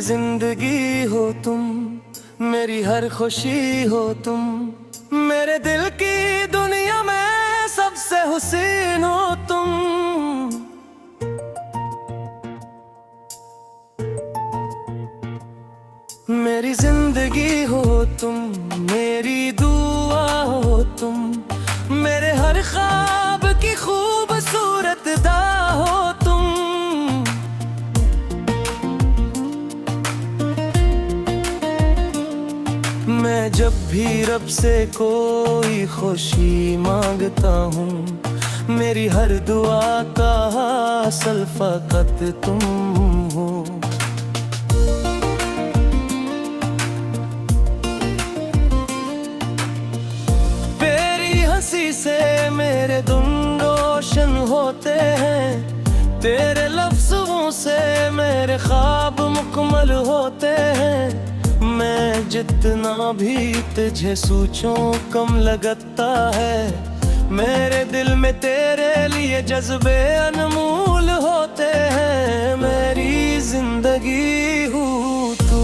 जिंदगी हो तुम, मेरी हर खुशी हो तुम, मेरे दिल की दुनिया में सबसे हुसीन हो तुम। मेरी जिंदगी हो तुम, मेरी दुआ हो तुम, मेरे हर ख्वाब की खूबसूरत दा हो तुम। मैं जब भी रब से कोई खुशी मांगता हूँ, मेरी हर दुआ का हासिल फकत तुम हो। तेरी हंसी से मेरे दिन रोशन होते हैं, तेरे लफ्ज़ों से मेरे ख्वाब मुकम्मल होते हैं। मैं जितना भी तुझे सोचूं कम लगता है, मेरे दिल में तेरे लिए जज्बे अनमोल होते हैं। मेरी जिंदगी हो तू,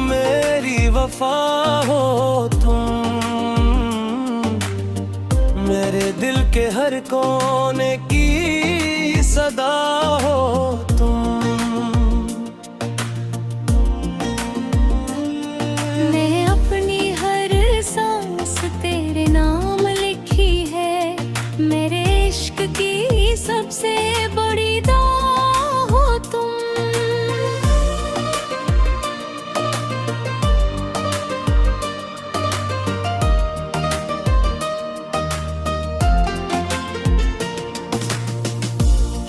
मेरी वफा हो तुम, मेरे दिल के हर कोने की सदा हो तुम। सबसे बड़ी दाव हो तुम।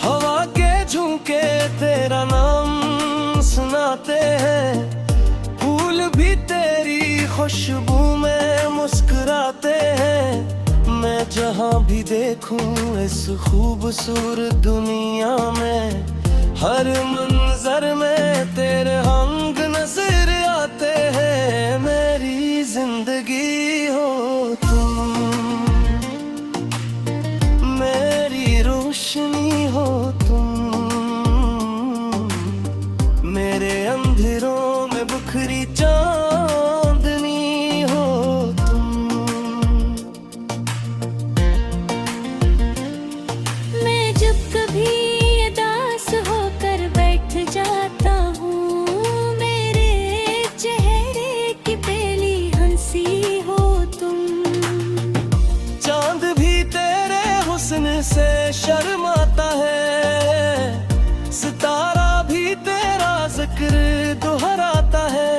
हवा के झोंके तेरा नाम सुनाते हैं, फूल भी तेरी खुशबू में मुस्कुराते हैं। मैं जहाँ भी देखूं इस खूबसूरत दुनिया में, हर मंजर में तेरे रंग नजर आते हैं। मेरी जिंदगी हो तुम, मेरी रोशनी हो तुम, मेरे अंधेरों में बिखरी चांदनी हो तुम। जाता हूँ, मेरे चेहरे की पहली हंसी हो तुम। चांद भी तेरे हुस्न से शर्माता है, सितारा भी तेरा जिक्र दोहराता है।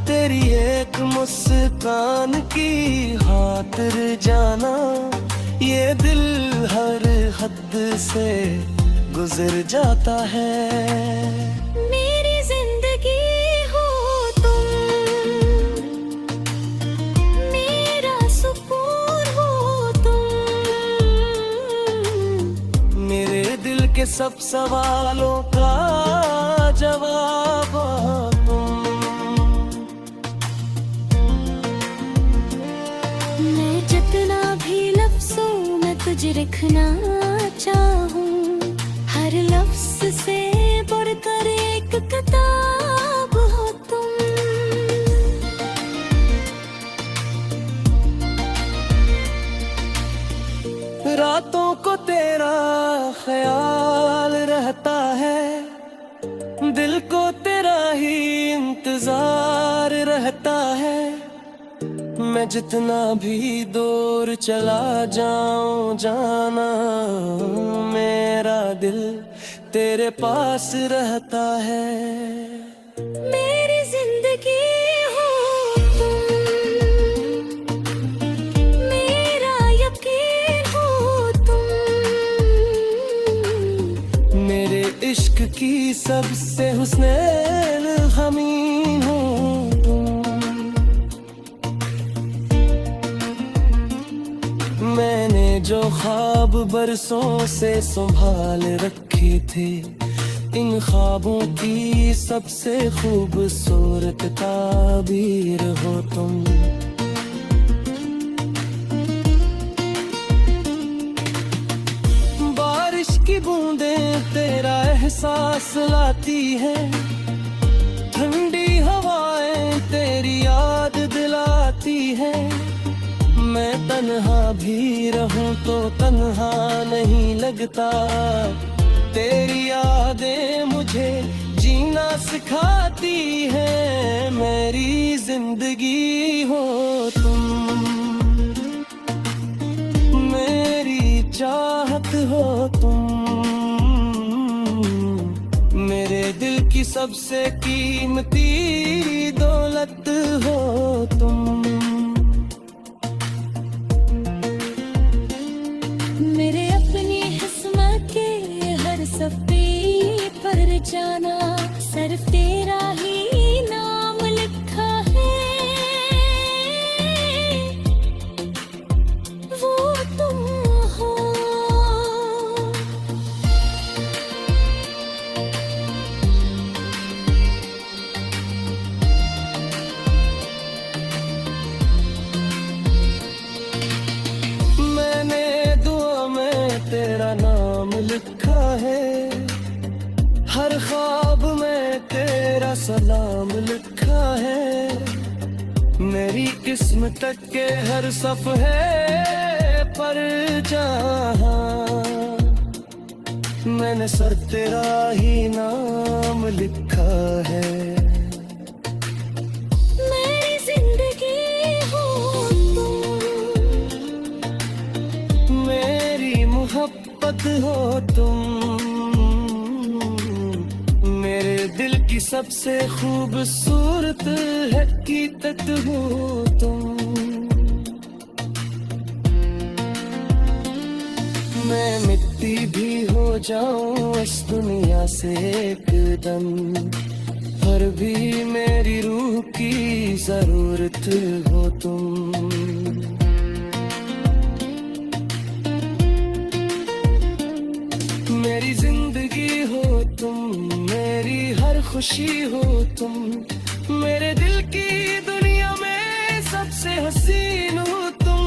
तेरी एक मुस्कान की खातिर जाना, ये दिल हर हद से गुजर जाता है। मेरी जिंदगी हो तुम, मेरा सुकून हो तुम, मेरे दिल के सब सवालों का जवाब हो तुम। मैं जितना भी लफ्ज़ों में तुझे रखना चाहूँ, हर लफ्ज़ से बढ़कर एक किताब हो तुम। रातों को तेरा ख्याल रहता है, दिल को तेरा ही इंतजार रहता है। मैं जितना भी दूर चला जाऊं जाना, मेरा दिल तेरे पास रहता है। मेरी जिंदगी हो तुम, मेरा यकीन हो तुम, मेरे इश्क की सबसे हुस्नैन हमीन हो तुम। मैंने जो ख्वाब बरसों से संभाल रखे थे, इन ख्वाबों की सबसे खूबसूरत ताबीर हो तुम। बारिश की बूंदें तेरा एहसास लाती है, ठंडी हवाएं तेरी याद दिलाती है। मैं तन्हा भी रहूं तो तन्हा नहीं लगता, तेरी यादें मुझे जीना सिखाती है। मेरी जिंदगी हो तुम, मेरी चाहत हो तुम, मेरे दिल की सबसे कीमती दौलत हो तुम। मेरे अपनी किस्मत के हर सफ़े पर जाना, सिर्फ तेरा ही नाम लिखा है। वो तुम हो, मैंने दुआ में तेरा नाम लिखा है, हर ख्वाब में तेरा सलाम लिखा है। मेरी किस्मत के हर सफ़े पर जहाँ मैंने सर तेरा ही नाम लिखा है। मेरी जिंदगी हो तुम, मेरी मोहब्बत हो तुम, मेरे दिल की सबसे खूबसूरत हकीकत हो तुम। मैं मिट्टी भी हो जाऊं इस दुनिया से एक दम, पर भी मेरी रूह की जरूरत हो तुम। मेरी जिंदगी हो तुम, मेरी हर खुशी हो तुम, मेरे दिल की दुनिया में सबसे हसीन हो तुम।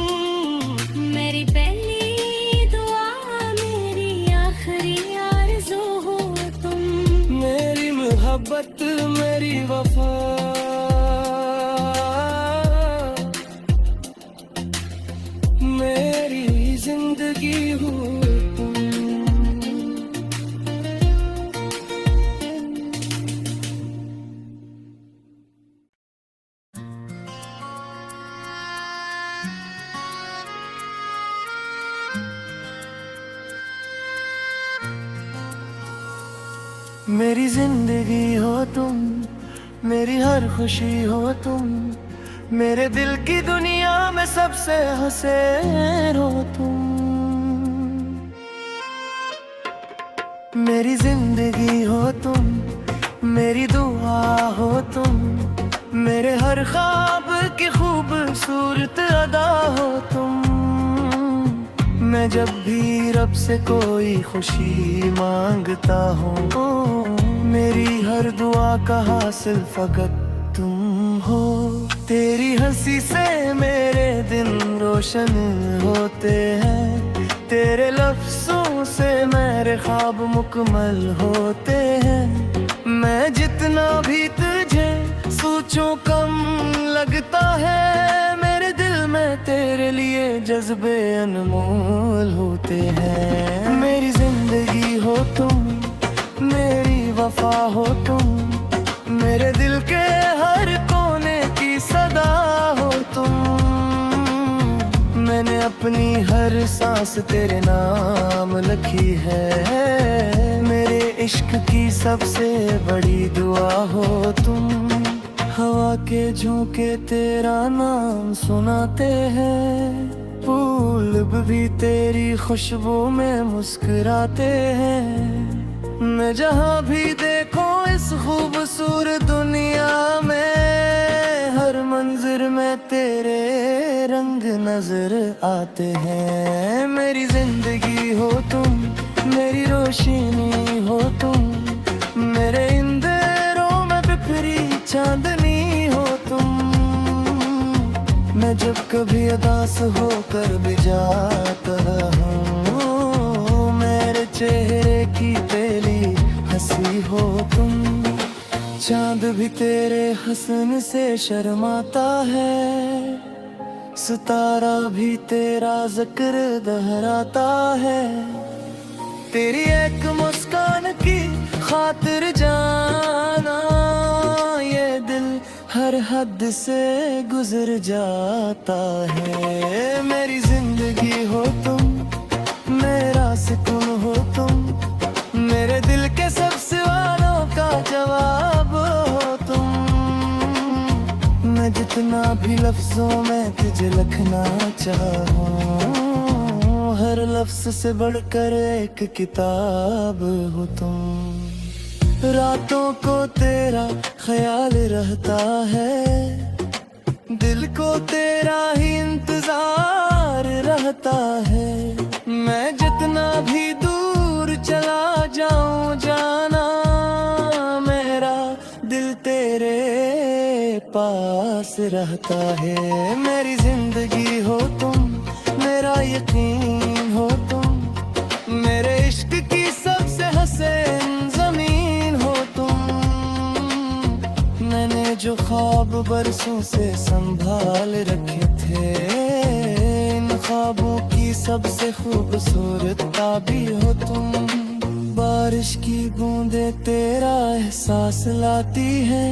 मेरी पहली दुआ, मेरी आखिरी आरज़ू हो तुम। मेरी मोहब्बत, मेरी वफा, मेरी जिंदगी हो तुम। मेरी जिंदगी हो तुम, मेरी हर खुशी हो तुम, मेरे दिल की दुनिया में सबसे हसीन हो तुम। मेरी जिंदगी हो तुम, मेरी दुआ हो तुम, मेरे हर ख्वाब की खूबसूरत अदा हो तुम। मैं जब भी रब से कोई खुशी मांगता हूँ, मेरी हर दुआ का हासिल फकत तुम हो। तेरी हंसी से मेरे दिन रोशन होते हैं, तेरे लफ्जों से मेरे ख्वाब मुकम्मल होते हैं। मैं जितना भी तुझे सोचूं कम लगता है, मेरे दिल में तेरे लिए जज्बे अनमोल होते हैं। मेरी जिंदगी हो तुम, मेरी वफा हो तुम, मेरे दिल के हर कोने की सदा हो तुम। मैंने अपनी हर सांस तेरे नाम लिखी है, मेरे इश्क की सबसे बड़ी दुआ हो तुम। हवा के झोंके तेरा नाम सुनाते हैं, फूल भी तेरी खुशबू में मुस्कुराते हैं। मैं जहाँ भी देखूं इस खूबसूरत दुनिया में, हर मंजर में तेरे रंग नजर आते हैं। मेरी जिंदगी हो तुम, मेरी रोशनी हो तुम, मेरे इंदरों में बिखरी चांदनी हो तुम। मैं जब कभी उदास होकर भी जाता हूँ, मेरे चेहरे की पहली हंसी हो तुम। चांद भी तेरे हसन से शर्माता है, सितारा भी तेरा जिक्र दोहराता है। तेरी एक मुस्कान की खातिर जाना, ये दिल हर हद से गुजर जाता है। मेरी जिंदगी हो तुम, मेरा सुकून हो तुम, मेरे दिल के सब सवालों का जवाब हो तुम। मैं जितना भी लफ्जों में तुझे लिखना चाहूँ, हर लफ्ज से बढ़कर एक किताब हो तुम। रातों को तेरा ख्याल रहता है, दिल को तेरा ही इंतजार रहता है। मैं जितना भी दूर चला जाऊं जाना, मेरा दिल तेरे पास रहता है। मेरी जिंदगी हो तुम, मेरा यकीन हो तुम, मेरे इश्क की सबसे हसीन ज़मीन हो तुम। मैंने जो ख्वाब बरसों से संभाल रखे थे, इन ख्वाबों की सबसे खूबसूरत ताबीर हो तुम। बारिश की बूंदें तेरा एहसास लाती है,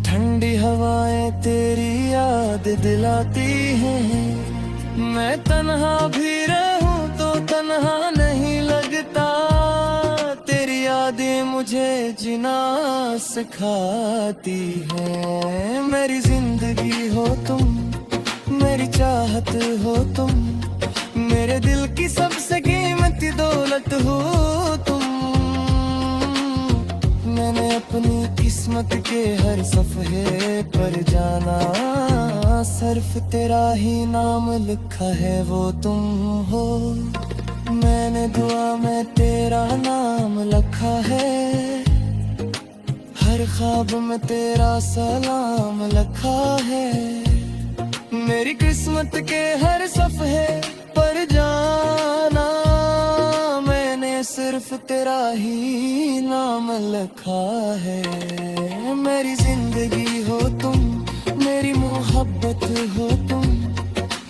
ठंडी हवाएं तेरी याद दिलाती हैं। मैं तन्हा भी रहूं तो तन्हा नहीं लगता, तेरी यादें मुझे जीना सिखाती हैं। मेरी जिंदगी हो तुम, मेरी चाहत हो तुम, मेरे दिल की सबसे कीमती दौलत हो तुम। मैंने अपनी किस्मत के हर सफ़े पर जाना, सिर्फ तेरा ही नाम लिखा है वो तुम हो। मैंने दुआ में तेरा नाम लिखा है, हर ख्वाब में तेरा सलाम लिखा है। मेरी किस्मत के हर सफ़े पर जाना, मैंने सिर्फ तेरा ही नाम लिखा है। मेरी जिंदगी हो तुम, मेरी मोहब्बत हो तुम,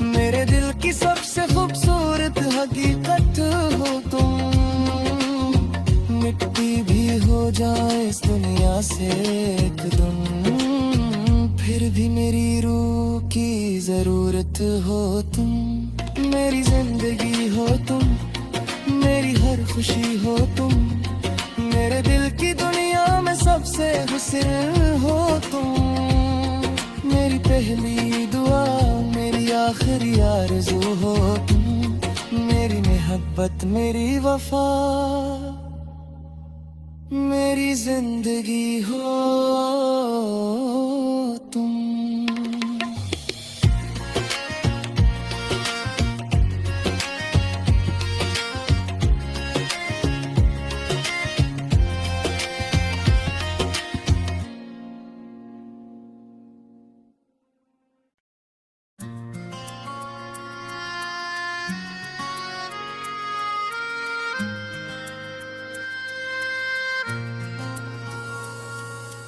मेरे दिल की सबसे खूबसूरत हकीकत हो तुम। मिट्टी भी हो जाए इस दुनिया से एक दिन, फिर भी मेरी रूह की जरूरत हो तुम। मेरी जिंदगी हो तुम, मेरी हर खुशी हो तुम, मेरे दिल की दुनिया में सबसे हुस्न हो तुम। मेरी पहली दुआ, मेरी आखिरी आरज़ू हो तुम, मेरी मोहब्बत, मेरी वफा, मेरी जिंदगी हो तुम।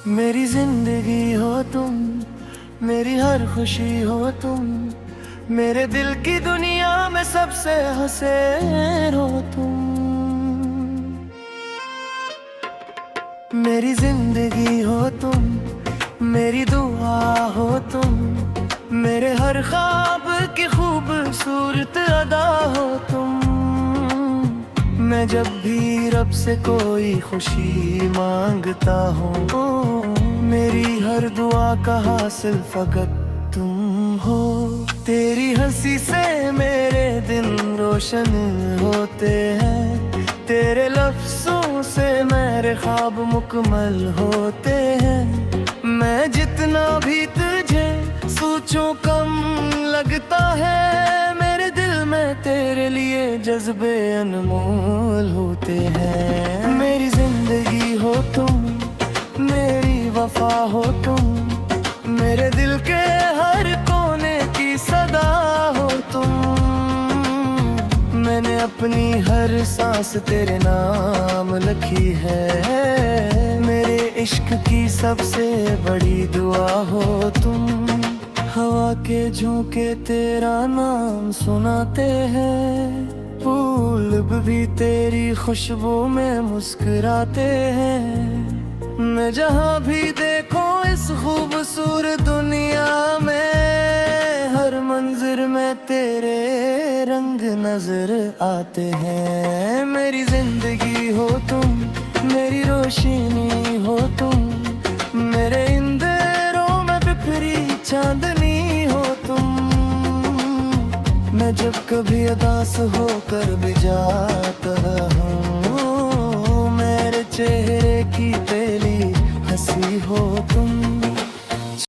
मेरी जिंदगी हो तुम, मेरी हर खुशी हो तुम, मेरे दिल की दुनिया में सबसे हसीन हो तुम। मेरी जिंदगी हो तुम, मेरी दुआ हो तुम, मेरे हर ख्वाब की खूबसूरत अदा हो तुम। मैं जब भी रब से कोई खुशी मांगता हूँ, मेरी हर दुआ का हासिल फकत तुम हो। तेरी हंसी से मेरे दिन रोशन होते हैं, तेरे लफ्जों से मेरे ख्वाब मुकम्मल होते हैं। मैं जितना भी तुझे सोचूं कम लगता है, मेरे दिल में तेरे लिए जज्बे अनमोल होते हैं। मेरी जिंदगी हो तुम, मेरी वफा हो तुम, मेरे दिल के हर कोने की सदा हो तुम। मैंने अपनी हर हर सांस तेरे नाम लिखी है। मेरे इश्क की सबसे बड़ी दुआ हो तुम। हवा के झोंके तेरा नाम सुनाते हैं, फूल भी तेरी खुशबू में मुस्कुराते हैं। मैं जहाँ भी देखूं इस खूबसूरत दुनिया में, हर मंजिर में तेरे रंग नजर आते हैं। मेरी जिंदगी हो तुम, मेरी रोशनी हो तुम, मेरे इंदरों में बिखरी चांदनी हो तुम। मैं जब कभी उदास होकर भी जाता हूँ, मेरे चेहरे की पहली हंसी हो तुम।